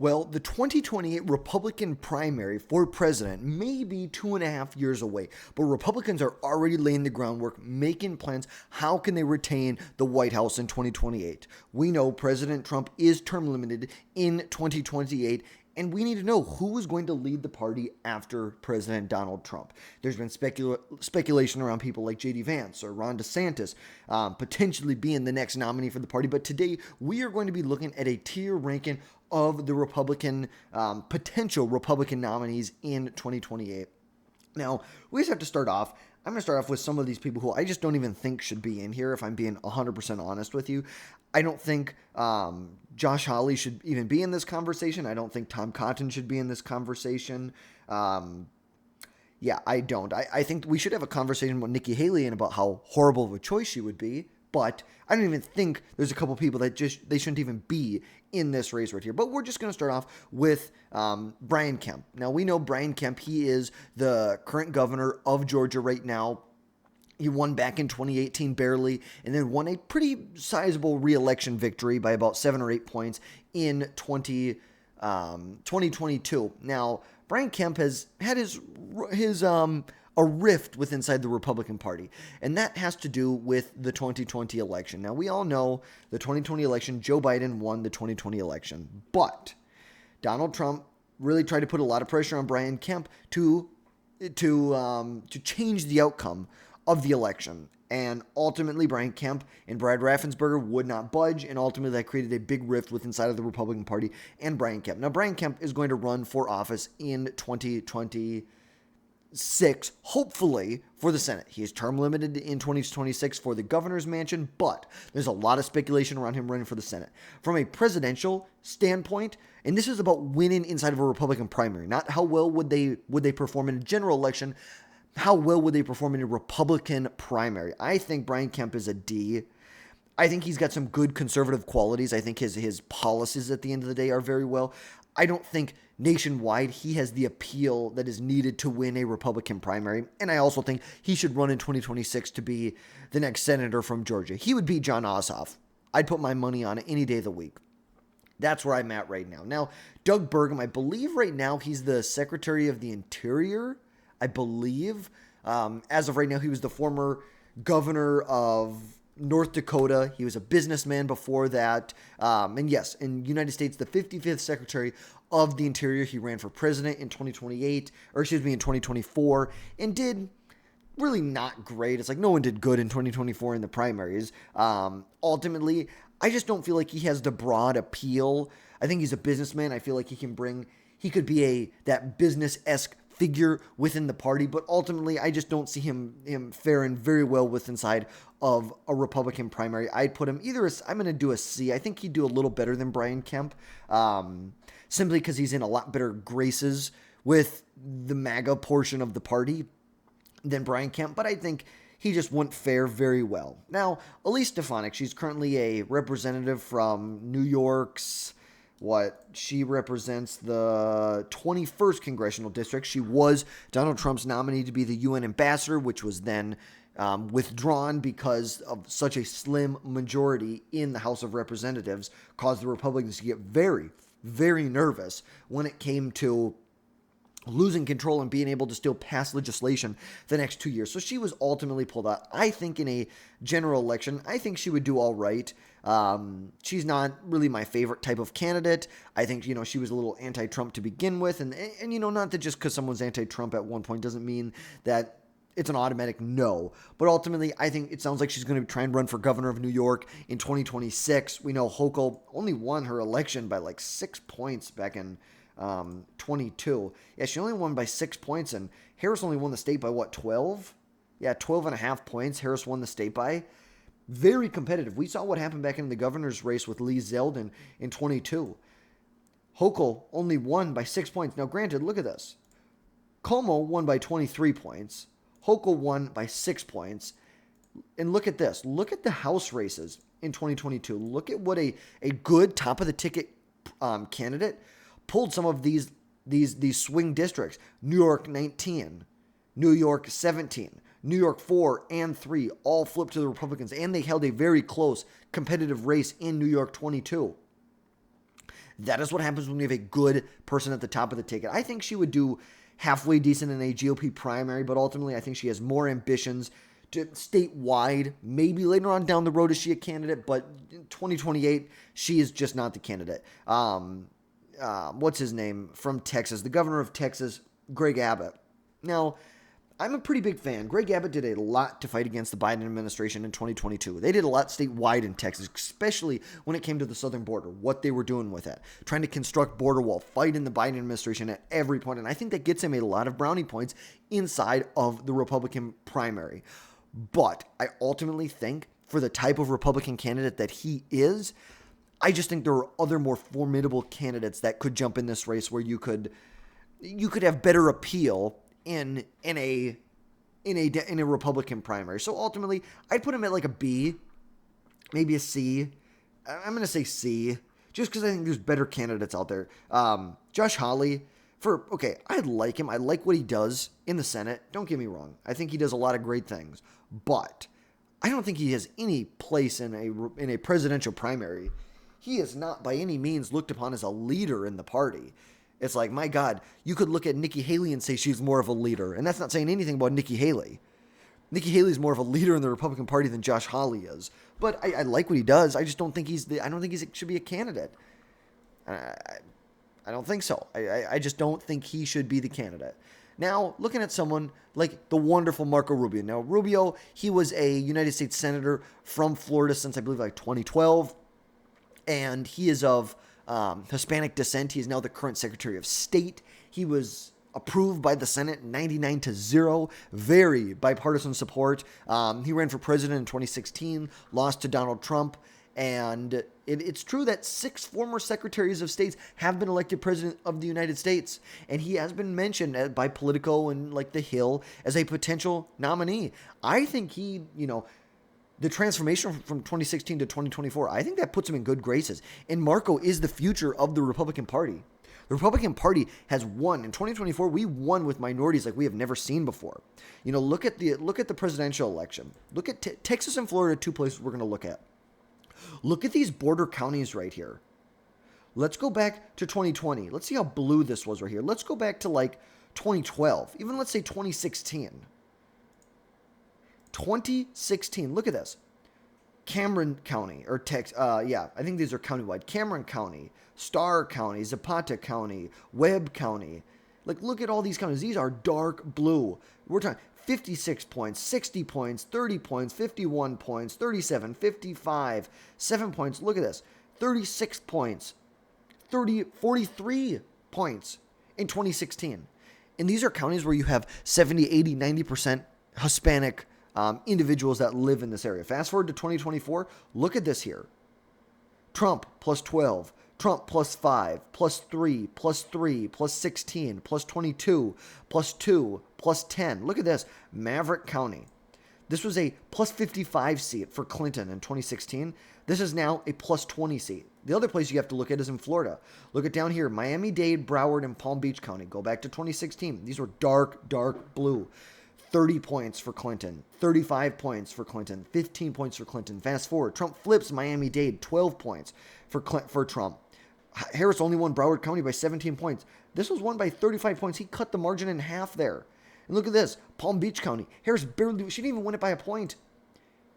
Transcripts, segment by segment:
Well, the 2028 Republican primary for president may be 2.5 years away, but Republicans are already laying the groundwork, making plans. How can they retain the White House in 2028? We know President Trump is term limited in 2028, and we need to know who is going to lead the party after President Donald Trump. There's been speculation around people like J.D. Vance or Ron DeSantis potentially being the next nominee for the party, but today we are going to be looking at a tier ranking of the Republican, potential Republican nominees in 2028. Now, we just have to start off. I'm going to start off with some of these people who I just don't even think should be in here, if I'm being 100% honest with you. I don't think Josh Hawley should even be in this conversation. I don't think Tom Cotton should be in this conversation. Yeah, I don't. I think we should have a conversation about Nikki Haley and about how horrible of a choice she would be. But I don't even think there's a couple people that they shouldn't even be in this race right here. But we're just going to start off with Brian Kemp. Now, we know Brian Kemp. He is the current governor of Georgia right now. He won back in 2018 barely, and then won a pretty sizable re-election victory by about 7 or 8 points in 2022. Now, Brian Kemp has had a rift with inside the Republican Party, and that has to do with the 2020 election. Now, we all know the 2020 election, Joe Biden won the 2020 election, but Donald Trump really tried to put a lot of pressure on Brian Kemp to change the outcome of the election. And ultimately, Brian Kemp and Brad Raffensperger would not budge, and ultimately that created a big rift with inside of the Republican Party and Brian Kemp. Now, Brian Kemp is going to run for office in 2026, hopefully, for the Senate. He is term limited in 2026 for the governor's mansion, but there's a lot of speculation around him running for the Senate. From a presidential standpoint, and this is about winning inside of a Republican primary, not how well would they perform in a general election, how well would they perform in a Republican primary. I think Brian Kemp is a D. I think he's got some good conservative qualities. I think his policies at the end of the day are very well. I don't think nationwide he has the appeal that is needed to win a Republican primary. And I also think he should run in 2026 to be the next senator from Georgia. He would beat Jon Ossoff. I'd put my money on it any day of the week. That's where I'm at right now. Now, Doug Burgum, I believe right now he's the Secretary of the Interior, I believe. As of right now, he was the former governor of North Dakota. He was a businessman before that. And yes, in the United States, the 55th Secretary of the Interior. He ran for president in 2024, and did really not great. It's like no one did good in 2024 in the primaries. Ultimately, I just don't feel like he has the broad appeal. I think he's a businessman. I feel like he could be that business-esque figure within the party, but ultimately I just don't see him faring very well with inside of a Republican primary. I'd put him I'm going to do a C. I think he'd do a little better than Brian Kemp, simply because he's in a lot better graces with the MAGA portion of the party than Brian Kemp, but I think he just wouldn't fare very well. Now, Elise Stefanik, she's currently a representative from New York's she represents the 21st Congressional District. She was Donald Trump's nominee to be the UN ambassador, which was then withdrawn because of such a slim majority in the House of Representatives, caused the Republicans to get very, very nervous when it came to losing control and being able to still pass legislation the next 2 years. So she was ultimately pulled out. I think in a general election, I think she would do all right. She's not really my favorite type of candidate. I think, she was a little anti-Trump to begin with. And not that just because someone's anti-Trump at one point doesn't mean that it's an automatic no. But ultimately, I think it sounds like she's going to try and run for governor of New York in 2026. We know Hochul only won her election by like 6 points back in 22. Yeah, she only won by 6 points, and Harris only won the state by 12? Yeah, 12.5 points Harris won the state by. Very competitive. We saw what happened back in the governor's race with Lee Zeldin in 22. Hochul only won by 6 points. Now, granted, look at this. Cuomo won by 23 points. Hochul won by 6 points. And look at this. Look at the House races in 2022. Look at what a good top-of-the-ticket candidate pulled some of these swing districts. New York 19, New York 17, New York 4 and 3 all flipped to the Republicans, and they held a very close competitive race in New York 22. That is what happens when you have a good person at the top of the ticket. I think she would do halfway decent in a GOP primary, but ultimately I think she has more ambitions to statewide. Maybe later on down the road is she a candidate, but in 2028, she is just not the candidate. What's his name from Texas? The governor of Texas, Greg Abbott. Now, I'm a pretty big fan. Greg Abbott did a lot to fight against the Biden administration in 2022. They did a lot statewide in Texas, especially when it came to the southern border, what they were doing with it, trying to construct border wall, fighting the Biden administration at every point. And I think that gets him a lot of brownie points inside of the Republican primary. But I ultimately think for the type of Republican candidate that he is, I just think there are other more formidable candidates that could jump in this race where you could have better appeal in a Republican primary. So ultimately, I'd put him at like a B, maybe a C. I'm going to say C, just because I think there's better candidates out there. Josh Hawley, I like him. I like what he does in the Senate. Don't get me wrong. I think he does a lot of great things, but I don't think he has any place in a presidential primary. He is not by any means looked upon as a leader in the party. It's like, my God, you could look at Nikki Haley and say she's more of a leader. And that's not saying anything about Nikki Haley. Nikki Haley is more of a leader in the Republican Party than Josh Hawley is. But I like what he does. I just don't think he should be a candidate. I don't think so. I just don't think he should be the candidate. Now, looking at someone like the wonderful Marco Rubio. Now, Rubio, he was a United States Senator from Florida since, I believe, like 2012. And he is of Hispanic descent. He is now the current Secretary of State. He was approved by the Senate 99-0. Very bipartisan support. He ran for president in 2016, lost to Donald Trump. And it's true that 6 former secretaries of states have been elected president of the United States. And he has been mentioned by Politico and like The Hill as a potential nominee. I think the transformation from 2016 to 2024, I think that puts him in good graces. And Marco is the future of the Republican Party. The Republican Party has won. In 2024, we won with minorities like we have never seen before. Look at the presidential election. Look at Texas and Florida, 2 places we're going to look at. Look at these border counties right here. Let's go back to 2020. Let's see how blue this was right here. Let's go back to like 2012. Even let's say 2016. 2016. Look at this. Cameron County, or I think these are countywide. Cameron County, Starr County, Zapata County, Webb County. Like, look at all these counties. These are dark blue. We're talking 56 points, 60 points, 30 points, 51 points, 37, 55, 7 points. Look at this. 36 points, 43 points in 2016. And these are counties where you have 70, 80, 90% Hispanic individuals that live in this area. Fast forward to 2024. Look at this here. Trump plus 12. Trump plus 5, plus 3, plus 3, plus 16, plus 22, plus 2, plus 10. Look at this. Maverick County. This was a plus 55 seat for Clinton in 2016. This is now a plus 20 seat. The other place you have to look at is in Florida. Look at down here. Miami-Dade, Broward, and Palm Beach County. Go back to 2016. These were dark, dark blue. 30 points for Clinton, 35 points for Clinton, 15 points for Clinton. Fast forward, Trump flips Miami-Dade, 12 points for Trump. Harris only won Broward County by 17 points. This was won by 35 points. He cut the margin in half there. And look at this, Palm Beach County. Harris barely, she didn't even win it by a point.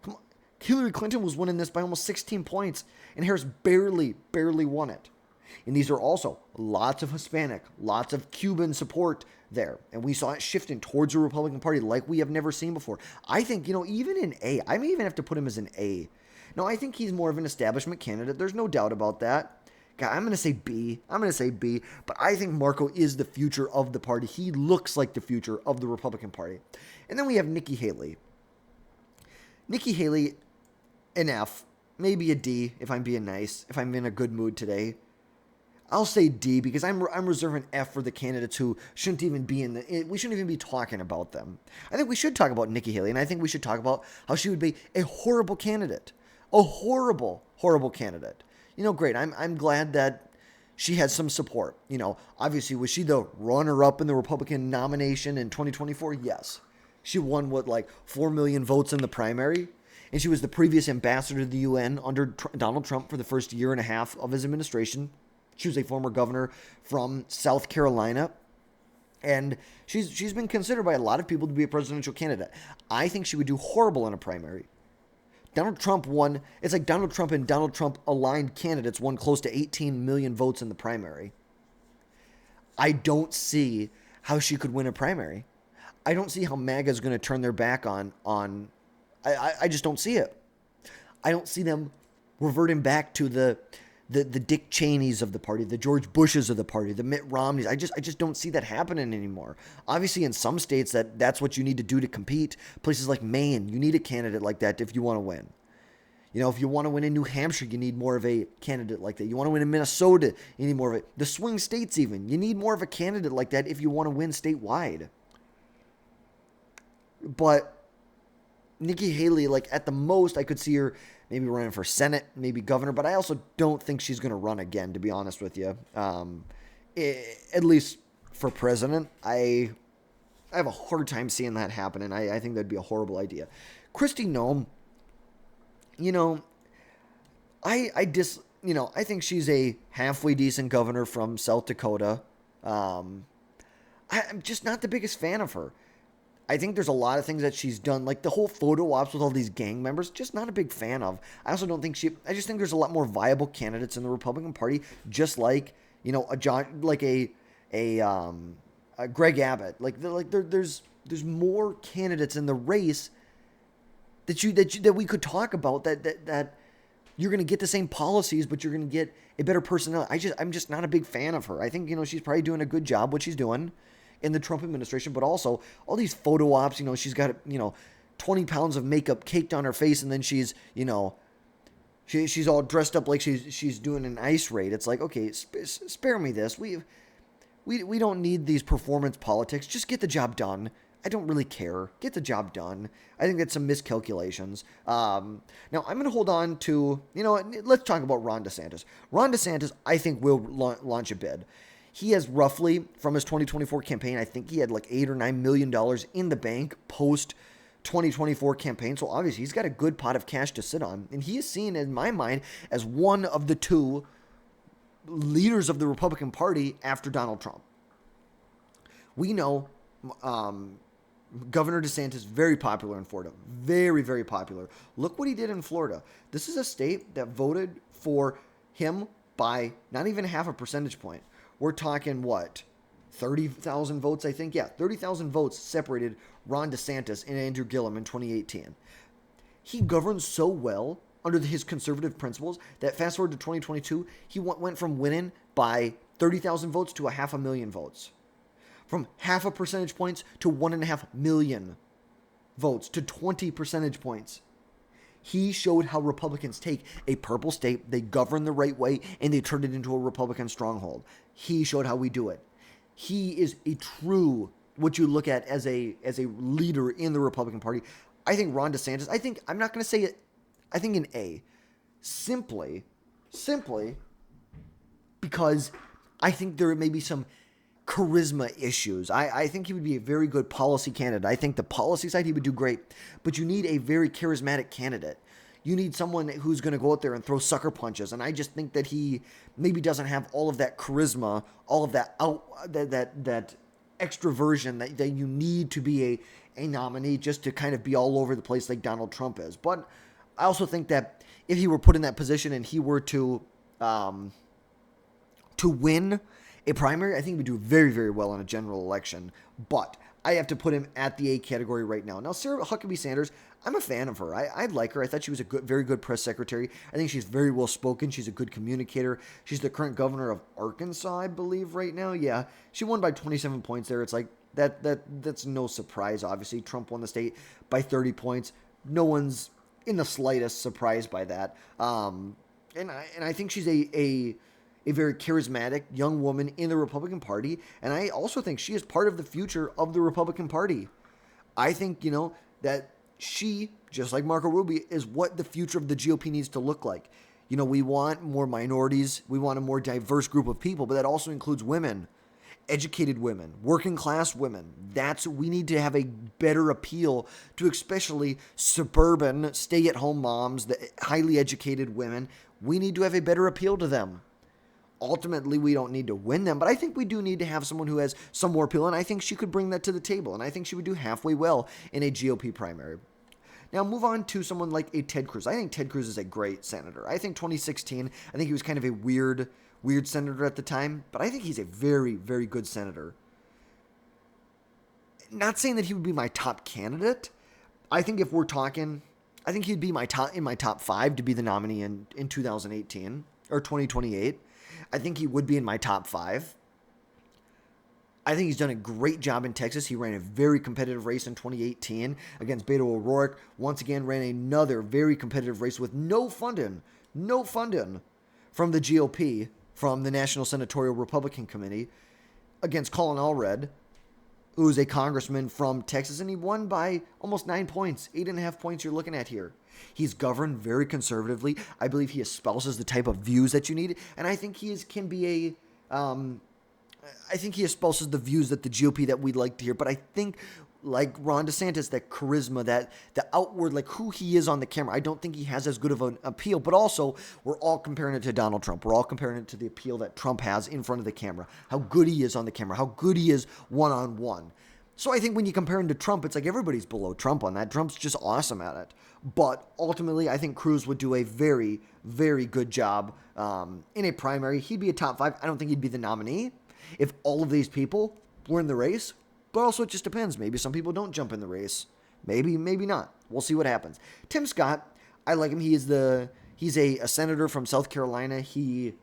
Come on. Hillary Clinton was winning this by almost 16 points, and Harris barely won it. And these are also lots of Hispanic, lots of Cuban support there. And we saw it shifting towards the Republican Party like we have never seen before. I think, even in A, I may even have to put him as an A. No, I think he's more of an establishment candidate. There's no doubt about that. God, I'm going to say B. But I think Marco is the future of the party. He looks like the future of the Republican Party. And then we have Nikki Haley. Nikki Haley, an F, maybe a D if I'm being nice, if I'm in a good mood today. I'll say D because I'm reserving F for the candidates who shouldn't even be we shouldn't even be talking about them. I think we should talk about Nikki Haley, and I think we should talk about how she would be a horrible candidate. A horrible, horrible candidate. Great. I'm glad that she has some support. Obviously, was she the runner-up in the Republican nomination in 2024? Yes. She won, 4 million votes in the primary? And she was the previous ambassador to the UN under Donald Trump for the first year and a half of his administration. She was a former governor from South Carolina, and she's been considered by a lot of people to be a presidential candidate. I think she would do horrible in a primary. Donald Trump won. It's like Donald Trump and Donald Trump aligned candidates won close to 18 million votes in the primary. I don't see how she could win a primary. I don't see how MAGA is going to turn their back on. I just don't see it. I don't see them reverting back to the Dick Cheneys of the party, the George Bushes of the party, the Mitt Romneys. I just don't see that happening anymore. Obviously, in some states, that's what you need to do to compete. Places like Maine, you need a candidate like that if you want to win. You know, if you want to win in New Hampshire, you need more of a candidate like that. You want to win in Minnesota, you need more of it. The swing states even, you need more of a candidate like that if you want to win statewide. But Nikki Haley, like at the most, I could see her maybe running for Senate, maybe governor, but I also don't think she's going to run again, to be honest with you. At least for president, I have a hard time seeing that happen, and I think that'd be a horrible idea. Kristi Noem, you know, I think she's a halfway decent governor from South Dakota. I'm just not the biggest fan of her. I think there's a lot of things that she's done, like the whole photo ops with all these gang members, just not a big fan of. I also don't think I just think there's a lot more viable candidates in the Republican Party, just like, you know, a Greg Abbott. There's more candidates in the race that we could talk about that you're going to get the same policies, but you're going to get a better personnel. I'm just not a big fan of her. I think, you know, she's probably doing a good job what she's doing in the Trump administration, but also all these photo ops, you know, she's got, you know, 20 pounds of makeup caked on her face, and then she's, you know, she's all dressed up like she's doing an ice raid. It's like, okay, spare me this. We don't need these performance politics. Just get the job done. I don't really care. Get the job done. I think that's some miscalculations. Now, I'm going to hold on to, you know, let's talk about Ron DeSantis. Ron DeSantis, I think, will launch a bid. He has roughly, from his 2024 campaign, I think he had like $8 or $9 million in the bank post 2024 campaign. So obviously he's got a good pot of cash to sit on. And he is seen, in my mind, as one of the two leaders of the Republican Party after Donald Trump. We know Governor DeSantis, very popular in Florida. Very, very popular. Look what he did in Florida. This is a state that voted for him by not even half a percentage point. We're talking, what, 30,000 votes, I think? Yeah, 30,000 votes separated Ron DeSantis and Andrew Gillum in 2018. He governed so well under his conservative principles that fast forward to 2022, he went from winning by 30,000 votes to 500,000 votes. From half a percentage points to 1.5 million votes to 20 percentage points. He showed how Republicans take a purple state, they govern the right way, and they turn it into a Republican stronghold. He showed how we do it. He is a true, what you look at as a leader in the Republican Party. I think Ron DeSantis, I'm not going to say it, I think an A. Simply because I think there may be some charisma issues. I think he would be a very good policy candidate. I think the policy side, he would do great. But you need a very charismatic candidate. You need someone who's going to go out there and throw sucker punches. And I just think that he maybe doesn't have all of that charisma, all of that that extroversion that you need to be a nominee, just to kind of be all over the place like Donald Trump is. But I also think that if he were put in that position and he were to win a primary, I think he would do very, very well in a general election. But I have to put him at the A category right now. Now, Sarah Huckabee Sanders, I'm a fan of her. I like her. I thought she was a very good press secretary. I think she's very well spoken. She's a good communicator. She's the current governor of Arkansas, I believe, right now. Yeah, she won by 27 points there. It's like that's no surprise, obviously. Trump won the state by 30 points. No one's in the slightest surprised by that. And I think she's a very charismatic young woman in the Republican Party. And I also think she is part of the future of the Republican Party. I think, you know, that she, just like Marco Rubio, is what the future of the GOP needs to look like. You know, we want more minorities. We want a more diverse group of people, but that also includes women, educated women, working class women. We need to have a better appeal to especially suburban stay-at-home moms, the highly educated women. We need to have a better appeal to them. Ultimately, we don't need to win them, but I think we do need to have someone who has some more appeal, and I think she could bring that to the table, and I think she would do halfway well in a GOP primary. Now, move on to someone like a Ted Cruz. I think Ted Cruz is a great senator. I think 2016, I think he was kind of a weird senator at the time, but I think he's a very, very good senator. Not saying that he would be my top candidate. I think if we're talking, I think he'd be in my top 5 to be the nominee in 2018 or 2028. I think he would be in my top 5. I think he's done a great job in Texas. He ran a very competitive race in 2018 against Beto O'Rourke. Once again, ran another very competitive race with no funding from the GOP, from the National Senatorial Republican Committee, against Colin Allred, who is a congressman from Texas, and he won by almost 9 points, 8.5 points you're looking at here. He's governed very conservatively. I believe he espouses the type of views that you need, and I think he espouses the views that the GOP that we'd like to hear. But I think, like Ron DeSantis, that charisma, that the outward, like who he is on the camera, I don't think he has as good of an appeal. But also, we're all comparing it to Donald Trump. We're all comparing it to the appeal that Trump has in front of the camera, how good he is on the camera, how good he is one-on-one. So I think when you compare him to Trump, it's like everybody's below Trump on that. Trump's just awesome at it. But ultimately, I think Cruz would do a very, very good job in a primary. He'd be a top 5. I don't think he'd be the nominee if all of these people were in the race. But also, it just depends. Maybe some people don't jump in the race. Maybe not. We'll see what happens. Tim Scott, I like him. He's a senator from South Carolina. He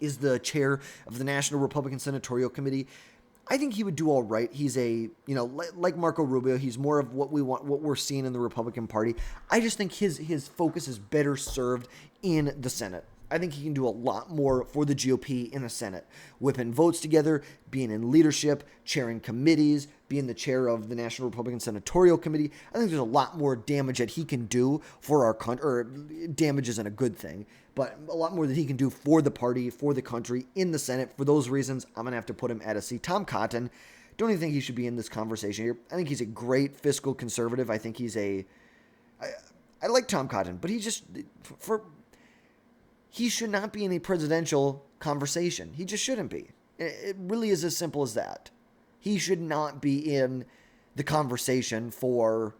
is the chair of the National Republican Senatorial Committee. I think he would do all right. He's like Marco Rubio, he's more of what we're seeing in the Republican Party. I just think his focus is better served in the Senate. I think he can do a lot more for the GOP in the Senate. Whipping votes together, being in leadership, chairing committees, being the chair of the National Republican Senatorial Committee. I think there's a lot more damage that he can do for our country, or damage isn't a good thing, but a lot more that he can do for the party, for the country, in the Senate. For those reasons, I'm going to have to put him at a C. Tom Cotton, don't even think he should be in this conversation here. I think he's a great fiscal conservative. I think I like Tom Cotton, but he should not be in a presidential conversation. He just shouldn't be. It really is as simple as that. He should not be in the conversation for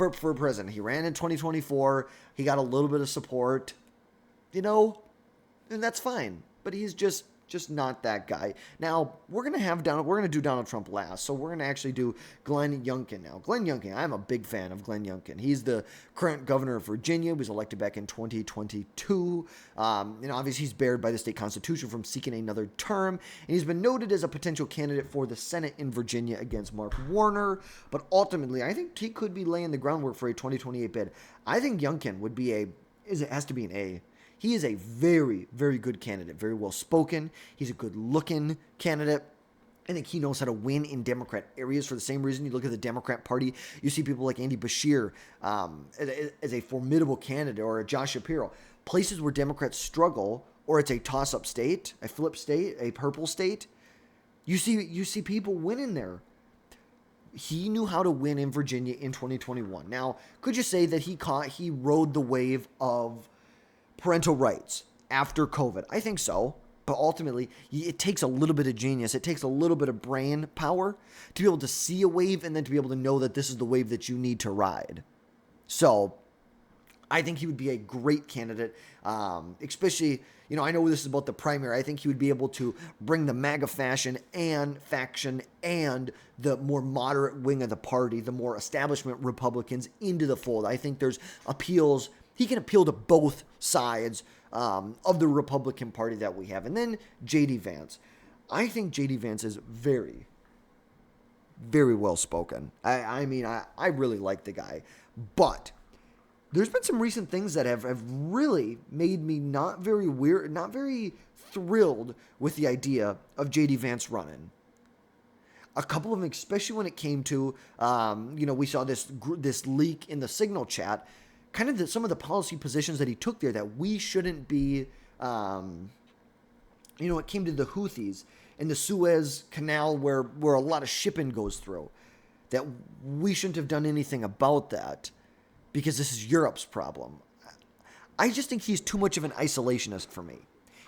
president. He ran in 2024. He got a little bit of support, and that's fine. But he's just not that guy. Now, we're going to do Donald Trump last. So we're going to actually do Glenn Youngkin now. Glenn Youngkin, I'm a big fan of Glenn Youngkin. He's the current governor of Virginia. He was elected back in 2022. Obviously he's barred by the state constitution from seeking another term. And he's been noted as a potential candidate for the Senate in Virginia against Mark Warner. But ultimately, I think he could be laying the groundwork for a 2028 bid. I think Youngkin would be it has to be an A. He is a very, very good candidate, very well spoken. He's a good looking candidate. I think he knows how to win in Democrat areas for the same reason. You look at the Democrat Party, you see people like Andy Beshear as a formidable candidate, or a Josh Shapiro. Places where Democrats struggle, or it's a toss-up state, a flip state, a purple state, you see people winning there. He knew how to win in Virginia in 2021. Now, could you say that he rode the wave of parental rights after COVID? I think so. But ultimately, it takes a little bit of genius. It takes a little bit of brain power to be able to see a wave and then to be able to know that this is the wave that you need to ride. So I think he would be a great candidate, especially, I know this is about the primary. I think he would be able to bring the MAGA faction and the more moderate wing of the party, the more establishment Republicans, into the fold. I think there's appeals. He can appeal to both sides of the Republican Party that we have. And then J.D. Vance. I think J.D. Vance is very, very well spoken. I really like the guy. But there's been some recent things that have really made me not very thrilled with the idea of J.D. Vance running. A couple of them, especially when it came to, we saw this leak in the Signal chat, kind of some of the policy positions that he took there that we shouldn't be, it came to the Houthis and the Suez Canal where a lot of shipping goes through, that we shouldn't have done anything about that because this is Europe's problem. I just think he's too much of an isolationist for me.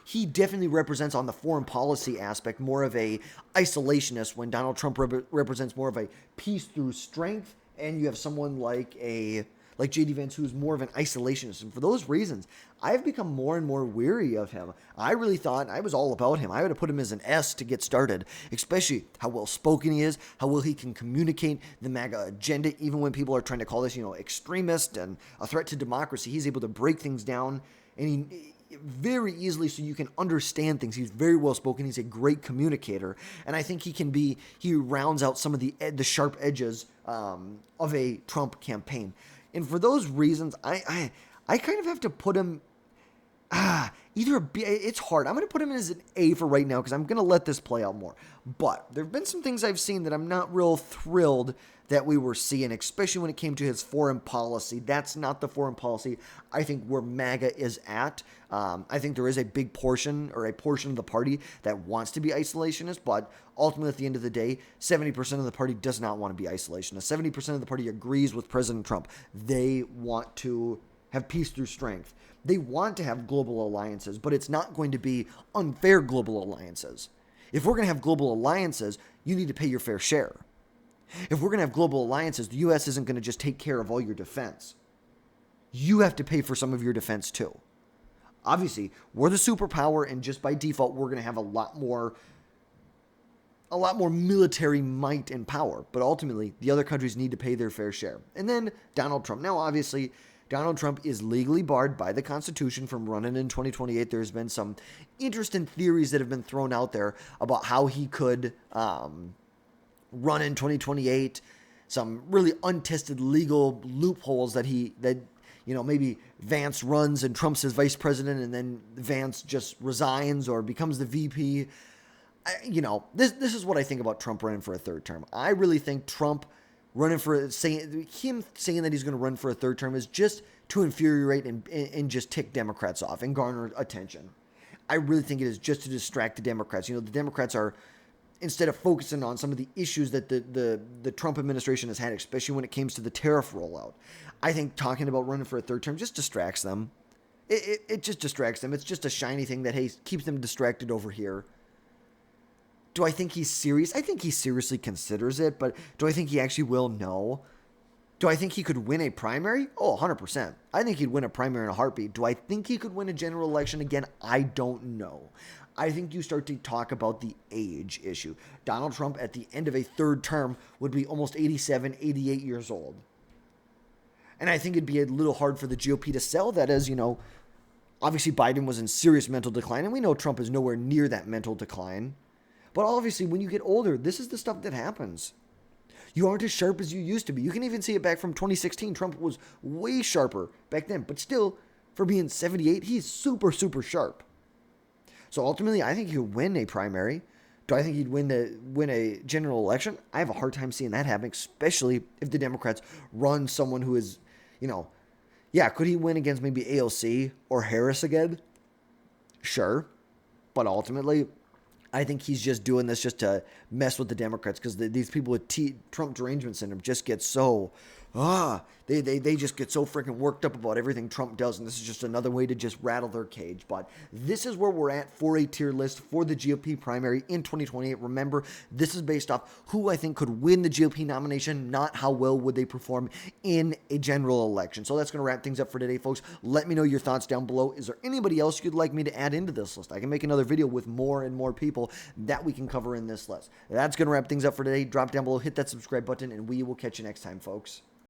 he definitely represents on the foreign policy aspect more of a isolationist, when Donald Trump represents more of a peace through strength, and you have someone like J.D. Vance, who's more of an isolationist. And for those reasons, I've become more and more weary of him. I really thought I was all about him. I would have put him as an S to get started, especially how well spoken he is, how well he can communicate the MAGA agenda, even when people are trying to call this, extremist and a threat to democracy. He's able to break things down, and he very easily, so you can understand things. He's very well spoken. He's a great communicator, and I think he rounds out some of the sharp edges of a Trump campaign. And for those reasons, I kind of have to put him either a B. It's hard. I'm going to put him as an A for right now because I'm going to let this play out more. But there have been some things I've seen that I'm not real thrilled that we were seeing, especially when it came to his foreign policy. That's not the foreign policy I think where MAGA is at. I think there is a big portion, or a portion of the party, that wants to be isolationist, but ultimately at the end of the day, 70% of the party does not want to be isolationist. 70% of the party agrees with President Trump. They want to have peace through strength. They want to have global alliances, but it's not going to be unfair global alliances. If we're going to have global alliances, you need to pay your fair share. If we're going to have global alliances, the U.S. isn't going to just take care of all your defense. You have to pay for some of your defense too. Obviously, we're the superpower, and just by default, we're going to have a lot more military might and power. But ultimately, the other countries need to pay their fair share. And then Donald Trump. Now, obviously, Donald Trump is legally barred by the Constitution from running in 2028. There's been some interesting theories that have been thrown out there about how he could run in 2028, some really untested legal loopholes that maybe Vance runs and Trump's his vice president, and then Vance just resigns or becomes the VP. This is what I think about Trump running for a third term. I really think Trump saying that he's going to run for a third term is just to infuriate and just tick Democrats off and garner attention. I really think it is just to distract the Democrats. The Democrats are, instead of focusing on some of the issues that the Trump administration has had, especially when it comes to the tariff rollout, I think talking about running for a third term just distracts them. It just distracts them. It's just a shiny thing that, hey, keeps them distracted over here. Do I think he's serious? I think he seriously considers it, but do I think he actually will? No. Do I think he could win a primary? Oh, 100%. I think he'd win a primary in a heartbeat. Do I think he could win a general election again? I don't know. I think you start to talk about the age issue. Donald Trump at the end of a third term would be almost 87, 88 years old. And I think it'd be a little hard for the GOP to sell that as, obviously Biden was in serious mental decline, and we know Trump is nowhere near that mental decline. But obviously, when you get older, this is the stuff that happens. You aren't as sharp as you used to be. You can even see it back from 2016. Trump was way sharper back then. But still, for being 78, he's super, super sharp. So ultimately, I think he'll win a primary. Do I think he'd win a general election? I have a hard time seeing that happening, especially if the Democrats run someone who is, could he win against maybe AOC or Harris again? Sure. But ultimately, I think he's just doing this just to mess with the Democrats, because these people with Trump derangement syndrome just get so, they just get so freaking worked up about everything Trump does, and this is just another way to just rattle their cage. But this is where we're at for a tier list for the GOP primary in 2028. Remember, this is based off who I think could win the GOP nomination, not how well would they perform in a general election. So that's going to wrap things up for today, folks. Let me know your thoughts down below. Is there anybody else you'd like me to add into this list? I can make another video with more and more people that we can cover in this list. That's going to wrap things up for today. Drop down below, hit that subscribe button, and we will catch you next time, folks.